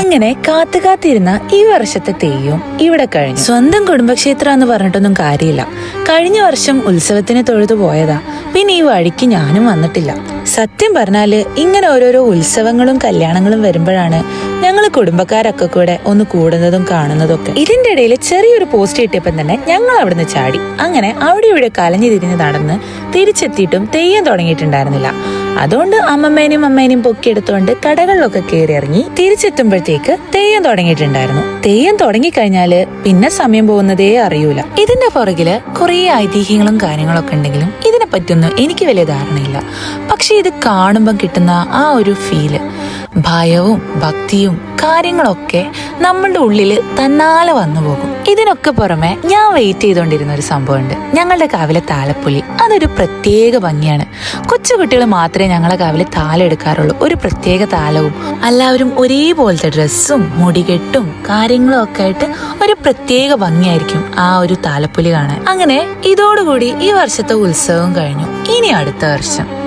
അങ്ങനെ കാത്തിരുന്ന ഈ വർഷത്തെ തെയ്യം ഇവിടെ കഴിഞ്ഞു. സ്വന്തം കുടുംബക്ഷേത്രം എന്ന് പറഞ്ഞിട്ടൊന്നും കാര്യമില്ല. കഴിഞ്ഞ വർഷം ഉത്സവത്തിന് തൊഴുതു പോയതാ. പിന്നെ ഈ വഴിക്ക് ഞാനും വന്നിട്ടില്ല. സത്യം പറഞ്ഞാല് ഇങ്ങനെ ഓരോരോ ഉത്സവങ്ങളും കല്യാണങ്ങളും വരുമ്പോഴാണ് ഞങ്ങൾ കുടുംബക്കാരൊക്കെ കൂടെ ഒന്ന് കൂടുന്നതും കാണുന്നതും ഒക്കെ. ഇതിന്റെ ഇടയിൽ ചെറിയൊരു പോസ്റ്റ് കിട്ടിയപ്പം തന്നെ ഞങ്ങൾ അവിടുന്ന് ചാടി. അങ്ങനെ അവിടെ ഇവിടെ കലഞ്ഞു തിരിഞ്ഞ് നടന്ന് തിരിച്ചെത്തിയിട്ടും തെയ്യം തുടങ്ങിയിട്ടുണ്ടായിരുന്നില്ല. അതുകൊണ്ട് അമ്മേനെയും പൊക്കിയെടുത്തുകൊണ്ട് കടകളിലൊക്കെ കയറി ഇറങ്ങി തിരിച്ചെത്തുമ്പോഴത്തേക്ക് തെയ്യം തുടങ്ങിയിട്ടുണ്ടായിരുന്നു. തെയ്യം തുടങ്ങിക്കഴിഞ്ഞാല് പിന്നെ സമയം പോകുന്നതേ അറിയൂല. ഇതിന്റെ പുറകില് കുറെ ഐതിഹ്യങ്ങളും കാര്യങ്ങളൊക്കെ ഉണ്ടെങ്കിലും ഇതിനെ പറ്റിയൊന്നും എനിക്ക് വലിയ ധാരണയില്ല. പക്ഷെ ഇത് കാണുമ്പം കിട്ടുന്ന ആ ഒരു ഫീല്, ഭയവും ഭക്തിയും കാര്യങ്ങളൊക്കെ നമ്മളുടെ ഉള്ളില് തന്നാലെ വന്നു പോകും. ഇതിനൊക്കെ പുറമെ ഞാൻ വെയിറ്റ് ചെയ്തുകൊണ്ടിരുന്ന ഒരു സംഭവമുണ്ട്. ഞങ്ങളുടെ കാവിലെ താലപ്പൊലി. അതൊരു പ്രത്യേക ഭംഗിയാണ്. കൊച്ചുകുട്ടികൾ മാത്രമേ ഞങ്ങളെ കാവിലെ താലം എടുക്കാറുള്ളൂ. ഒരു പ്രത്യേക താലവും എല്ലാവരും ഒരേപോലത്തെ ഡ്രസ്സും മുടികെട്ടും കാര്യങ്ങളും ഒക്കെ ആയിട്ട് ഒരു പ്രത്യേക ഭംഗിയായിരിക്കും ആ ഒരു താലപ്പൊലി കാണാൻ. അങ്ങനെ ഇതോടുകൂടി ഈ വർഷത്തെ ഉത്സവം കഴിഞ്ഞു. ഇനി അടുത്ത വർഷം